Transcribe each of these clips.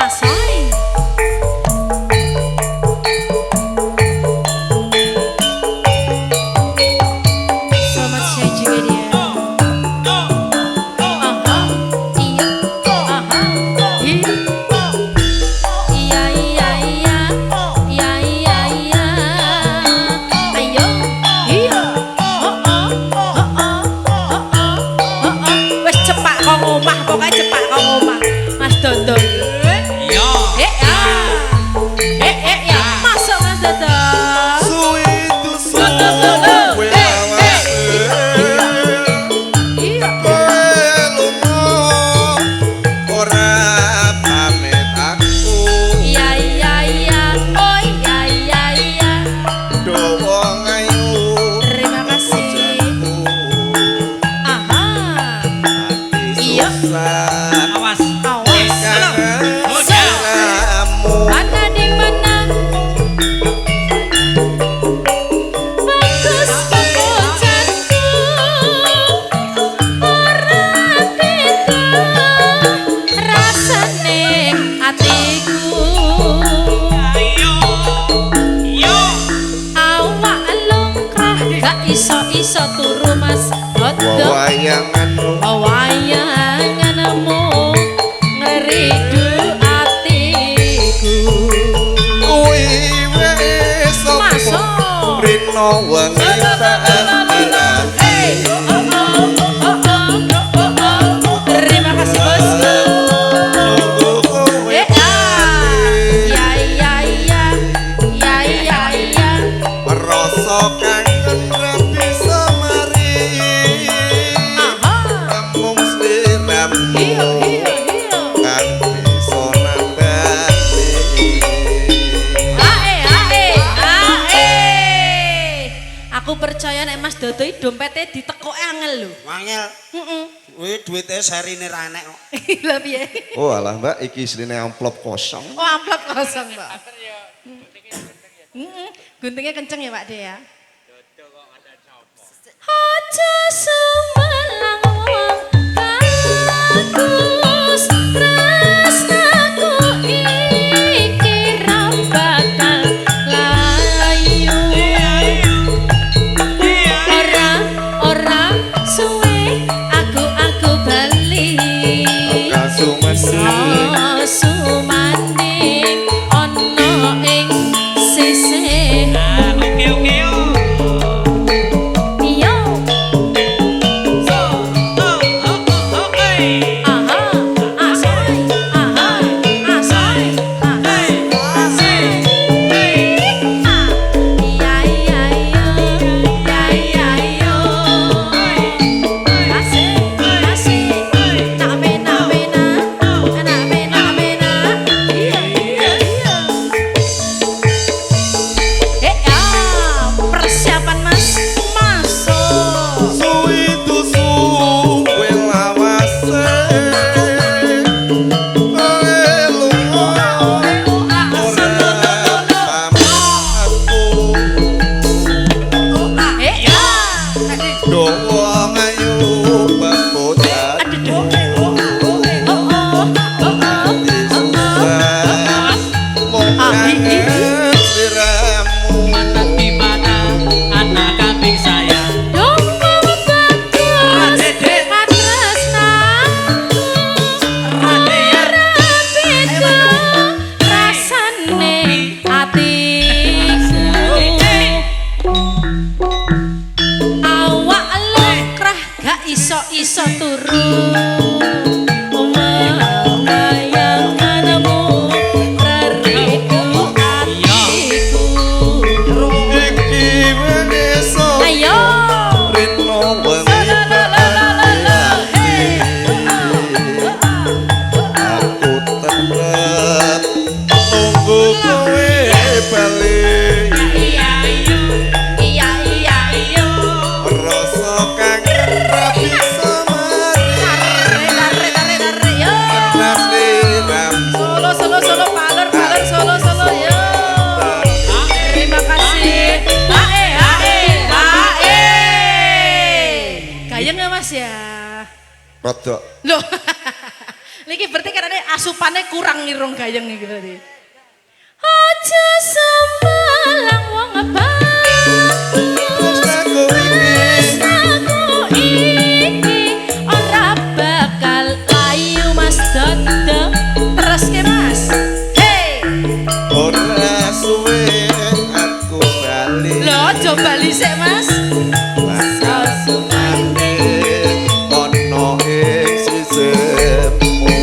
Asoy. Selamat siang juga dia. Aha, iya, aha, iya, iya, iya, iya, iya, iya, iya, ayo, iya, oh, oh, oh, oh, oh, oh, oh, wes cepak kau ngomah, pokoknya cepak kau ngomah, Mas Dodol. Masuk Mas Dodol. Suwidu suwe Iya. lunga ora pamit aku Iya iya iya, oh iya iya iya. dawa ngayu Terima kasih. Aha. Iya. awas Awas. kamu Mana di mana? Bagus kepujanku, ora beda rasane atiku. Awak lungkrah gak iso-iso turu Mas Dodol. wayanganmu Wayanganmu ngeridu atiku. kuwi wis Masuk. rino wengi tak Hey, oh, oh, oh, oh, oh, oh. Terima kasih bosku. kowe Ya, ya, ya, ya, ya, ya. rasa kangen ra bisa mari Aha. mung sliramu Iya, iya, iya. kan bisa nambani Ae, ae, ae. Aku percaya nek Mas Dodo iki dompete ditekoke angel lho. Wangel, Heeh. kuwi duwite serine ra enek kok. Lha piye? oh alah mbak iki isine amplop kosong Oh, amplop kosong, Mbak. Guntingnya kenceng ya, Pak De ya. Aja sumelang wong bagus, tresnaku iki ra bakal layu. Ora suwe aku bali. kasumesi Sumaning ana ing sisih. Iya. Aha, asoy. Aha, asoy. Aha, asoy. Ah, iya iya iya. Iya iya iya. Asik, asik. Nak mena mena. Nak mena mena. Iya iya iya. Persiapan Mas masuk. suwidu suwe lawase lunga ora pamit aku dawa ngayu bebotan mung kangen sliramu Iso turu wayanganmu reriku atiku. iki wis Ayo. rino wengi Hey. aku tetep nunggu kowe balik Iya iya iya iya iya. rasa kangen ra bisa mari Dare dare dare yo. sliramu Solo palor solo yo. Terima kasih. Ae. Gayeng ya Mas ya. rodok Loh. Niki berarti karena asupannya kurang nih rong gayeng nih berarti. Aja sembalang wong bagus. Aku iki ora bakal ayu Mas Dodo. Terus ke Mas. Hey. Ora suwe aku bali. Lho aja bali sik Mas. Bakal sumane ono ing sisihmu.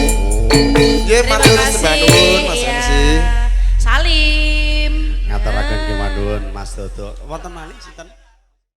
Nggih matur sembah nuwun Mas Iya. MC. Salim. Ngaturaken ki mandun Mas Dodo. Wonten malih sinten?